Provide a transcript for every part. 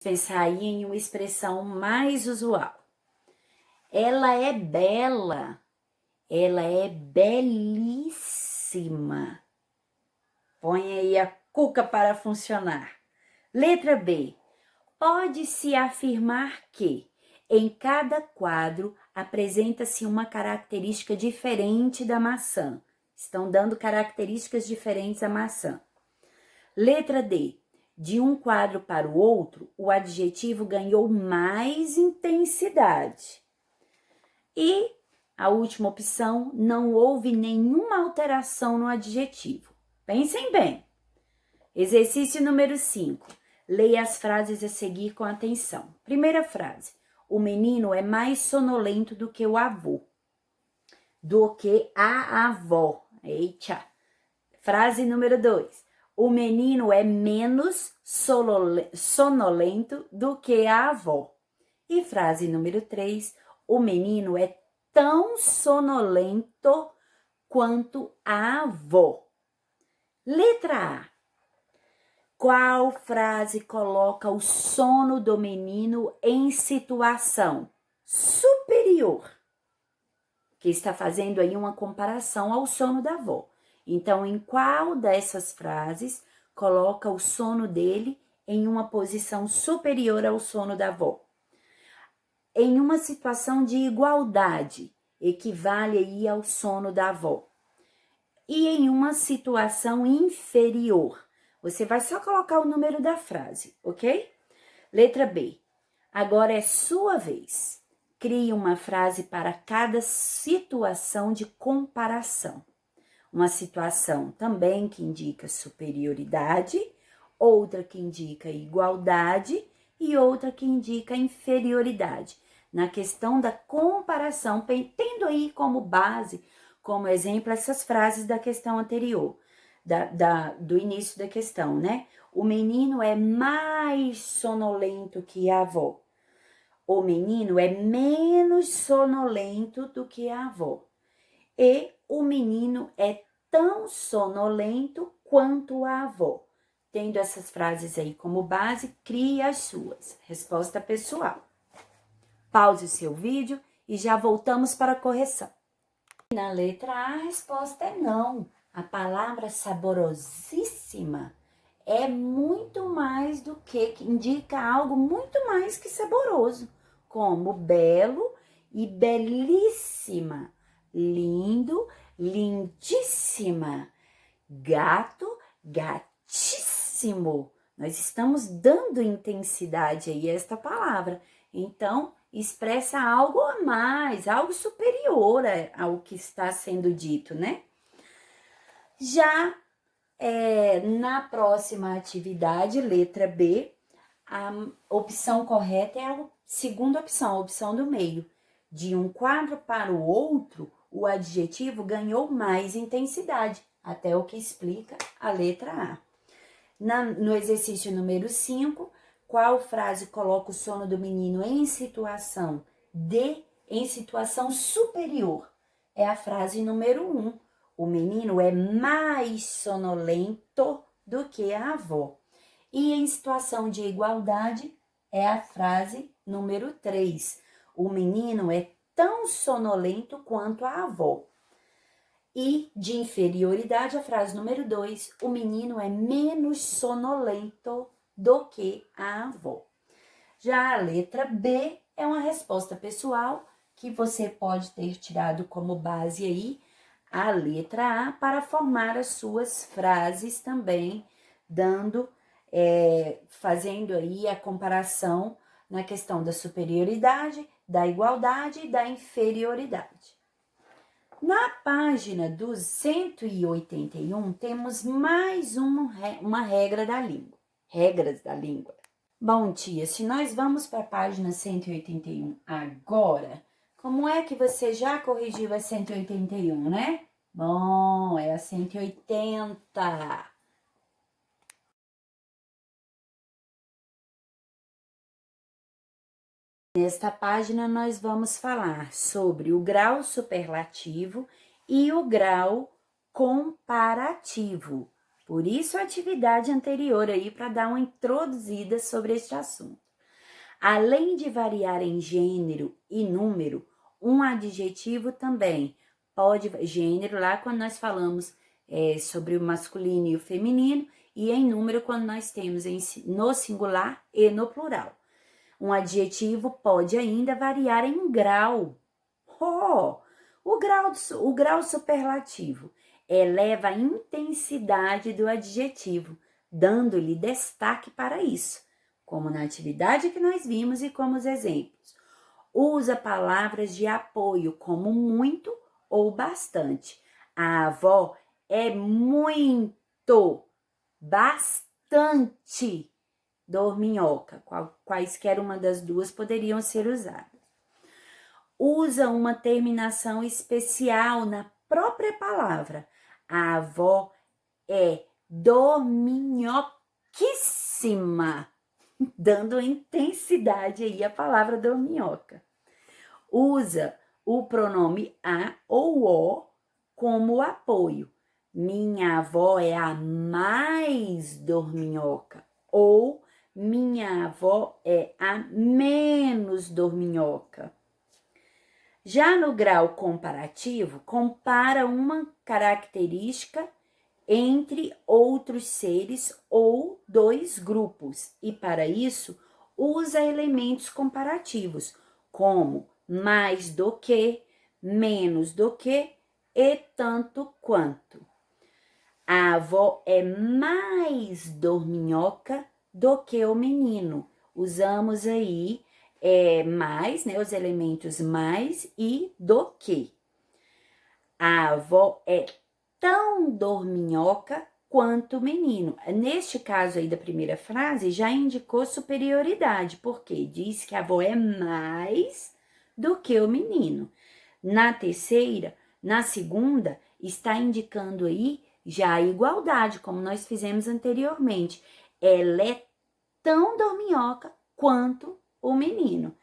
Pensar aí em uma expressão mais usual. Ela é bela. Ela é belíssima. Põe aí a cuca para funcionar. Letra B. Pode-se afirmar que, em cada quadro, apresenta-se uma característica diferente da maçã. Estão dando características diferentes à maçã. Letra D. De um quadro para o outro, o adjetivo ganhou mais intensidade. E a última opção, não houve nenhuma alteração no adjetivo. Pensem bem. Exercício número 5. Leia as frases a seguir com atenção. Primeira frase. O menino é mais sonolento do que o avô. Do que a avó. Eita. Frase número 2. O menino é menos sonolento do que a avó. E frase número 3. O menino é tão sonolento quanto a avó. Letra A. Qual frase coloca o sono do menino em situação superior? Que está fazendo aí uma comparação ao sono da avó. Então, em qual dessas frases coloca o sono dele em uma posição superior ao sono da avó? Em uma situação de igualdade, equivale aí ao sono da avó. E em uma situação inferior, você vai só colocar o número da frase, ok? Letra B. Agora é sua vez. Crie uma frase para cada situação de comparação. Uma situação também que indica superioridade, outra que indica igualdade e outra que indica inferioridade. Na questão da comparação, tendo aí como base, como exemplo, essas frases da questão anterior, do início da questão, né? O menino é mais sonolento que a avó. O menino é menos sonolento do que a avó. E o menino é tão sonolento quanto a avó. Tendo essas frases aí como base, crie as suas. Resposta pessoal. Pause o seu vídeo e já voltamos para a correção. Na letra A, a resposta é não. A palavra saborosíssima é muito mais do que indica algo muito mais que saboroso, como belo e belíssima, lindo, lindíssima, gato, gatíssimo. Nós estamos dando intensidade aí a esta palavra. Então, expressa algo a mais, algo superior ao que está sendo dito, né? Já na próxima atividade, letra B, a opção correta é a segunda opção, a opção do meio. De um quadro para o outro, o adjetivo ganhou mais intensidade, até o que explica a letra A. No exercício número 5, qual frase coloca o sono do menino em situação superior? É a frase número 1. O menino é mais sonolento do que a avó. E em situação de igualdade é a frase número 3. O menino é tão sonolento quanto a avó. E de inferioridade, a frase número 2, o menino é menos sonolento do que a avó. Já a letra B é uma resposta pessoal que você pode ter tirado como base aí a letra A para formar as suas frases também, fazendo aí a comparação na questão da superioridade, da igualdade e da inferioridade. Na página 181, temos mais uma regra da língua. Regras da língua. Bom, tia, se nós vamos para a página 181 agora, como é que você já corrigiu a 181, né? Bom, é a 180. Nesta página, nós vamos falar sobre o grau superlativo e o grau comparativo. Por isso, a atividade anterior aí para dar uma introduzida sobre este assunto. Além de variar em gênero e número, um adjetivo também pode, gênero lá quando nós falamos sobre o masculino e o feminino, e em número quando nós temos no singular e no plural. Um adjetivo pode ainda variar em grau. O grau superlativo eleva a intensidade do adjetivo, dando-lhe destaque para isso, como na atividade que nós vimos e como os exemplos. Usa palavras de apoio como muito ou bastante. A avó é muito, bastante dorminhoca. Quaisquer uma das duas poderiam ser usadas. Usa uma terminação especial na própria palavra. A avó é dorminhoquíssima, dando intensidade aí à palavra dorminhoca. Usa o pronome a ou o como apoio. Minha avó é a mais dorminhoca. Ou minha avó é a menos dorminhoca. Já no grau comparativo, compara uma característica entre outros seres ou dois grupos, e para isso usa elementos comparativos, como mais do que, menos do que e tanto quanto. A avó é mais dorminhoca do que o menino. Usamos aí mais, né, os elementos mais e do que. A avó é tão dorminhoca quanto o menino. Neste caso aí da primeira frase, já indicou superioridade, porque diz que a avó é mais do que o menino. Na terceira, na segunda, está indicando aí já a igualdade, como nós fizemos anteriormente. Ela é tão dorminhoca quanto o menino.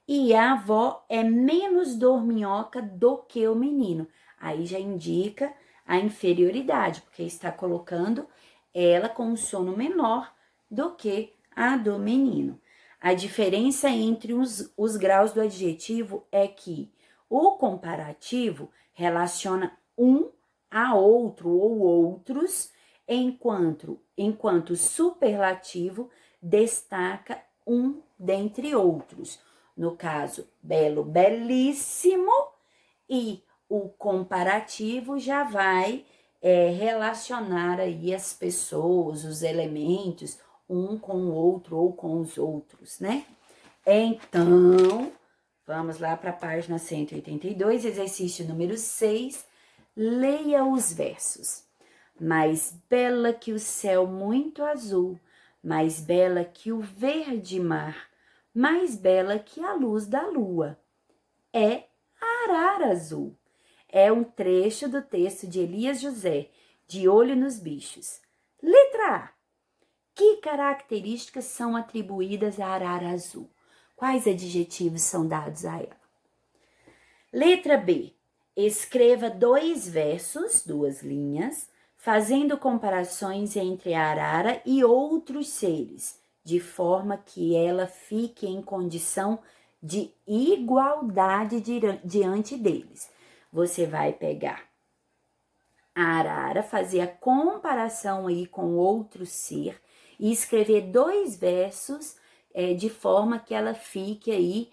E a avó é menos dorminhoca do que o menino. Aí já indica a inferioridade, porque está colocando ela com um sono menor do que a do menino. A diferença entre os graus do adjetivo é que o comparativo relaciona um a outro ou outros, enquanto o superlativo destaca um dentre outros. No caso, belo, belíssimo, e o comparativo já vai relacionar aí as pessoas, os elementos, um com o outro ou com os outros, né? Então, vamos lá para a página 182, exercício número 6. Leia os versos. Mais bela que o céu muito azul, mais bela que o verde mar, mais bela que a luz da lua. É a arara azul. É um trecho do texto de Elias José, De Olho nos Bichos. Letra A. Que características são atribuídas à arara azul? Quais adjetivos são dados a ela? Letra B. Escreva 2 versos, 2 linhas, fazendo comparações entre a arara e outros seres, de forma que ela fique em condição de igualdade diante deles. Você vai pegar a arara, fazer a comparação aí com outro ser e escrever 2 versos de forma que ela fique aí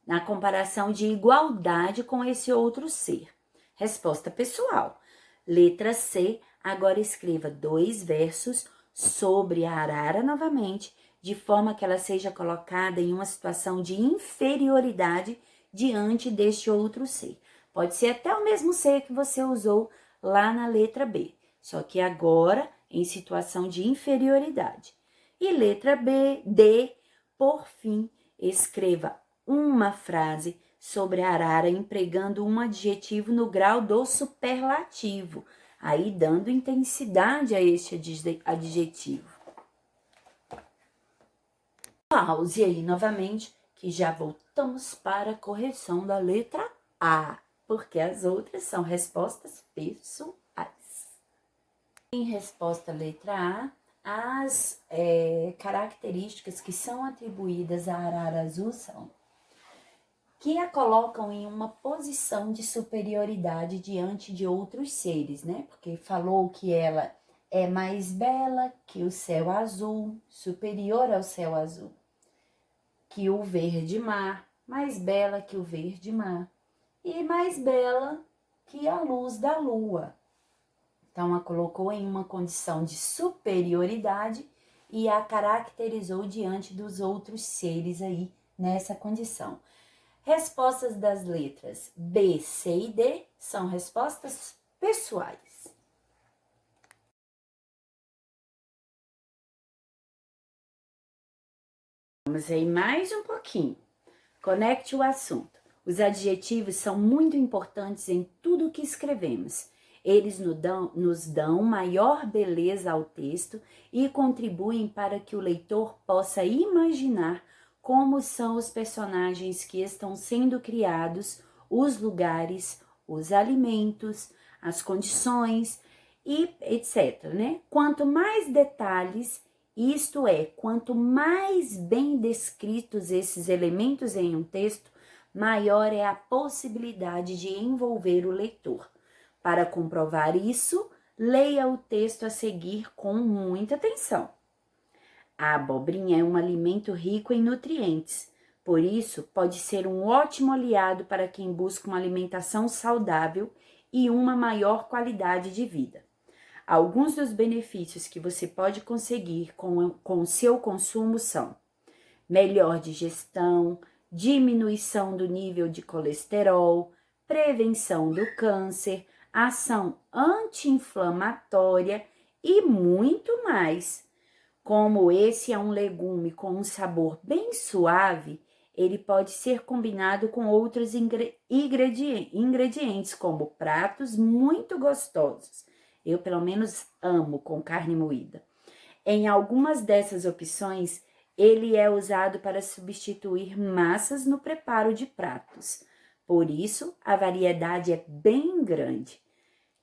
na comparação de igualdade com esse outro ser. Resposta pessoal. Letra C, agora escreva 2 versos sobre a arara novamente, de forma que ela seja colocada em uma situação de inferioridade diante deste outro ser. Pode ser até o mesmo ser que você usou lá na letra B, só que agora em situação de inferioridade. E letra D, por fim, escreva uma frase sobre a arara empregando um adjetivo no grau do superlativo, aí dando intensidade a este adjetivo. Pause aí novamente, que já voltamos para a correção da letra A, porque as outras são respostas pessoais. Em resposta à letra A, As características que são atribuídas à arara azul são que a colocam em uma posição de superioridade diante de outros seres, né? Porque falou que ela é mais bela que o céu azul, superior ao céu azul, que o verde mar, mais bela que o verde mar, e mais bela que a luz da lua. Então, a colocou em uma condição de superioridade e a caracterizou diante dos outros seres aí nessa condição. Respostas das letras B, C e D são respostas pessoais. Vamos aí mais um pouquinho. Conecte o assunto. Os adjetivos são muito importantes em tudo o que escrevemos. Eles nos dão maior beleza ao texto e contribuem para que o leitor possa imaginar como são os personagens que estão sendo criados, os lugares, os alimentos, as condições e etc, né? Quanto mais detalhes, isto é, quanto mais bem descritos esses elementos em um texto, maior é a possibilidade de envolver o leitor. Para comprovar isso, leia o texto a seguir com muita atenção. A abobrinha é um alimento rico em nutrientes, por isso pode ser um ótimo aliado para quem busca uma alimentação saudável e uma maior qualidade de vida. Alguns dos benefícios que você pode conseguir com o seu consumo são melhor digestão, diminuição do nível de colesterol, prevenção do câncer, ação anti-inflamatória e muito mais. Como esse é um legume com um sabor bem suave, ele pode ser combinado com outros ingredientes, como pratos muito gostosos. Eu, pelo menos, amo com carne moída. Em algumas dessas opções, ele é usado para substituir massas no preparo de pratos. Por isso, a variedade é bem grande.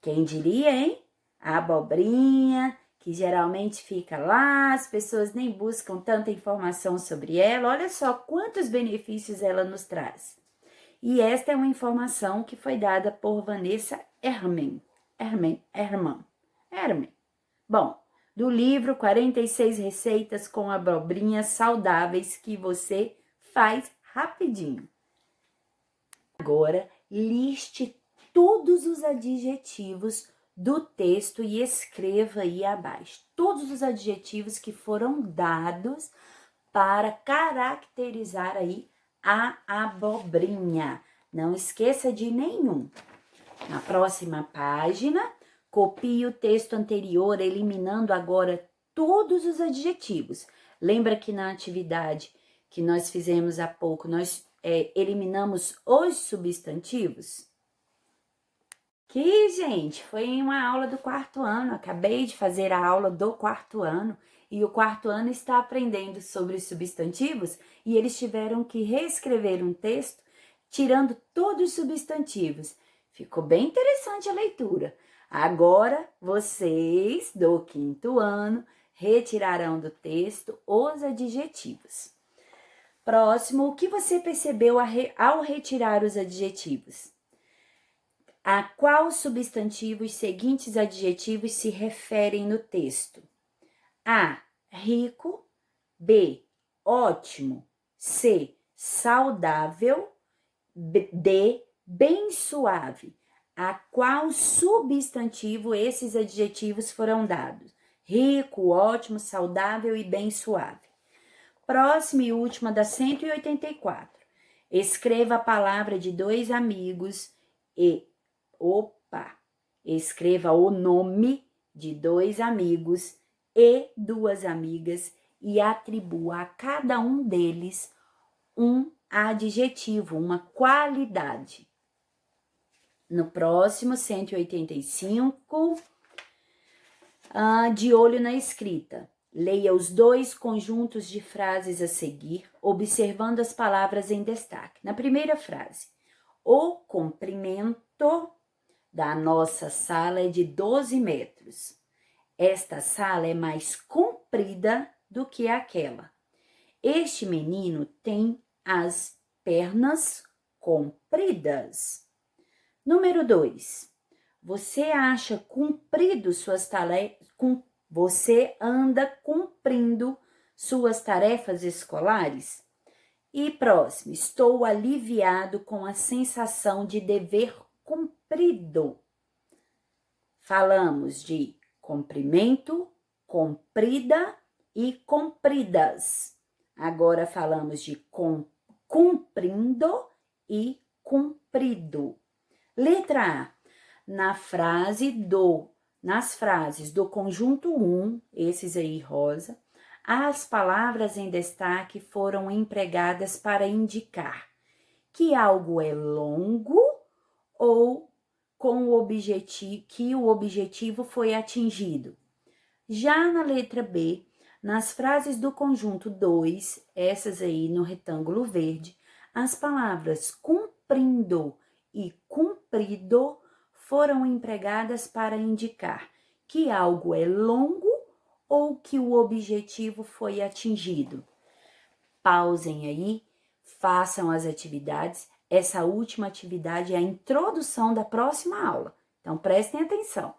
Quem diria, hein? A abobrinha, que geralmente fica lá, as pessoas nem buscam tanta informação sobre ela. Olha só quantos benefícios ela nos traz. E esta é uma informação que foi dada por Vanessa Herman. Bom, do livro 46 receitas com abobrinhas saudáveis que você faz rapidinho. Agora, liste todos os adjetivos do texto e escreva aí abaixo. Todos os adjetivos que foram dados para caracterizar aí a abobrinha. Não esqueça de nenhum. Na próxima página, copie o texto anterior, eliminando agora todos os adjetivos. Lembra que na atividade que nós fizemos há pouco, nós eliminamos os substantivos? Que, gente, foi uma aula do quarto ano. Acabei de fazer a aula do quarto ano e o quarto ano está aprendendo sobre os substantivos e eles tiveram que reescrever um texto tirando todos os substantivos. Ficou bem interessante a leitura. Agora, vocês do quinto ano retirarão do texto os adjetivos. Próximo, o que você percebeu ao retirar os adjetivos? A qual substantivo os seguintes adjetivos se referem no texto? A, rico. B, ótimo. C, saudável. D, bem suave. A qual substantivo esses adjetivos foram dados? Rico, ótimo, saudável e bem suave. Próxima e última da 184. Escreva a palavra de dois amigos e... Escreva o nome de dois amigos e duas amigas e atribua a cada um deles um adjetivo, uma qualidade. No próximo, 185, de olho na escrita. Leia os dois conjuntos de frases a seguir, observando as palavras em destaque. Na primeira frase, o comprimento da nossa sala é de 12 metros. Esta sala é mais comprida comprida do que aquela. Este menino tem as pernas compridas. Número 2. Você acha cumprido suas tarefas? Você anda cumprindo suas tarefas escolares? E próximo, estou aliviado com a sensação de dever cumprido. Falamos de comprimento, comprida e compridas. Agora falamos de cumprindo e cumprido. Letra A. Nas frases do conjunto 1, esses aí rosa, as palavras em destaque foram empregadas para indicar que algo é longo ou que o objetivo foi atingido. Já na letra B, nas frases do conjunto 2, essas aí no retângulo verde, as palavras cumprindo e cumprido foram empregadas para indicar que algo é longo ou que o objetivo foi atingido. Pausem aí, façam as atividades. Essa última atividade é a introdução da próxima aula. Então, prestem atenção.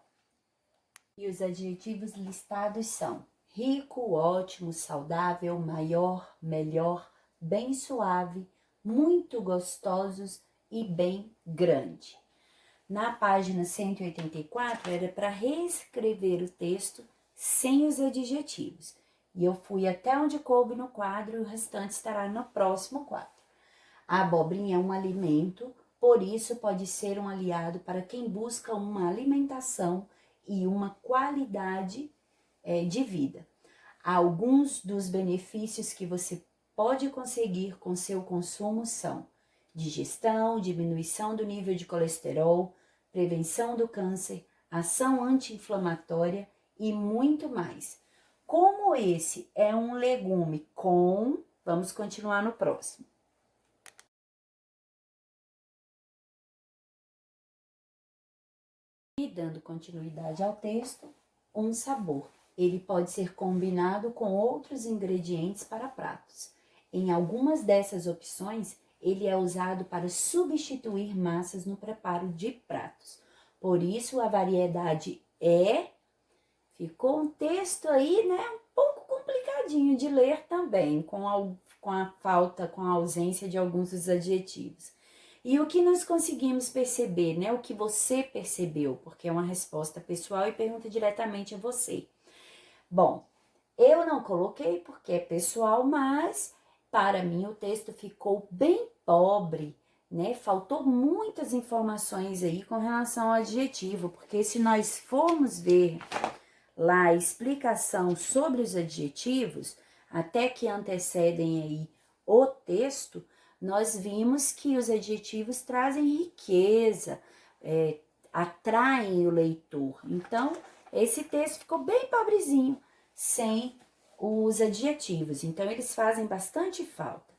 E os adjetivos listados são rico, ótimo, saudável, maior, melhor, bem suave, muito gostosos e bem grande. Na página 184, era para reescrever o texto sem os adjetivos. E eu fui até onde coube no quadro e o restante estará no próximo quadro. A abobrinha é um alimento, por isso pode ser um aliado para quem busca uma alimentação e uma qualidade de vida. Alguns dos benefícios que você pode conseguir com seu consumo são digestão, diminuição do nível de colesterol, prevenção do câncer, ação anti-inflamatória e muito mais. Como esse é um legume vamos continuar no próximo. E dando continuidade ao texto, um sabor. Ele pode ser combinado com outros ingredientes para pratos. Em algumas dessas opções, ele é usado para substituir massas no preparo de pratos. Por isso, a variedade ficou um texto aí, né, um pouco complicadinho de ler também, com a ausência de alguns dos adjetivos. E o que nós conseguimos perceber, né, o que você percebeu, porque é uma resposta pessoal e pergunta diretamente a você. Bom, eu não coloquei porque é pessoal, mas para mim o texto ficou bem pobre, né? Faltou muitas informações aí com relação ao adjetivo, porque se nós formos ver lá a explicação sobre os adjetivos, até que antecedem aí o texto, nós vimos que os adjetivos trazem riqueza, atraem o leitor. Então, esse texto ficou bem pobrezinho, sem os adjetivos. Então, eles fazem bastante falta.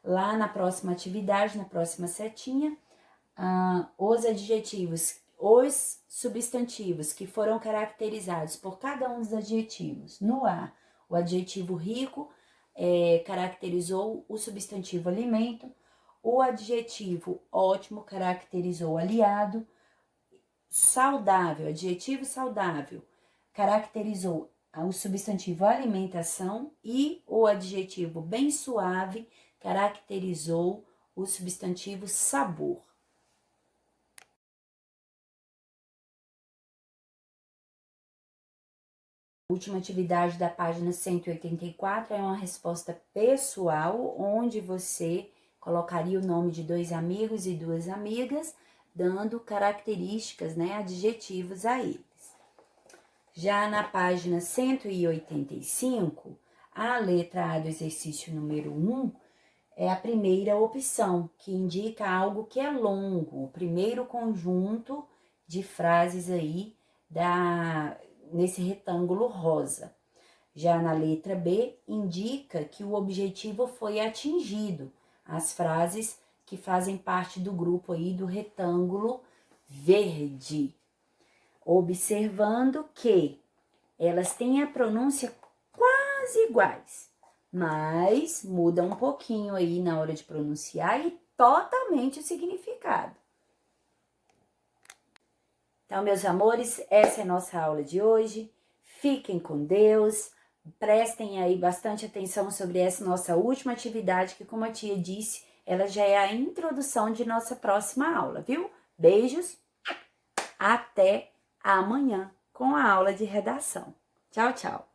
Lá na próxima atividade, na próxima setinha, os adjetivos, os substantivos que foram caracterizados por cada um dos adjetivos. No A, o adjetivo rico caracterizou o substantivo alimento, o adjetivo ótimo caracterizou aliado, saudável, adjetivo saudável, caracterizou o substantivo alimentação e o adjetivo bem suave caracterizou o substantivo sabor. A última atividade da página 184 é uma resposta pessoal, onde você colocaria o nome de 2 amigos e 2 amigas, dando características, né, adjetivos a eles. Já na página 185, a letra A do exercício número 1 é a primeira opção, que indica algo que é longo, o primeiro conjunto de frases aí nesse retângulo rosa. Já na letra B, indica que o objetivo foi atingido, as frases que fazem parte do grupo aí do retângulo verde. Observando que elas têm a pronúncia quase quase iguais, mas muda um pouquinho aí na hora de pronunciar e totalmente o significado. Então, meus amores, essa é a nossa aula de hoje. Fiquem com Deus, prestem aí bastante atenção sobre essa nossa última atividade, que, como a tia disse, ela já é a introdução de nossa próxima aula, viu? Beijos, até amanhã com a aula de redação. Tchau, tchau!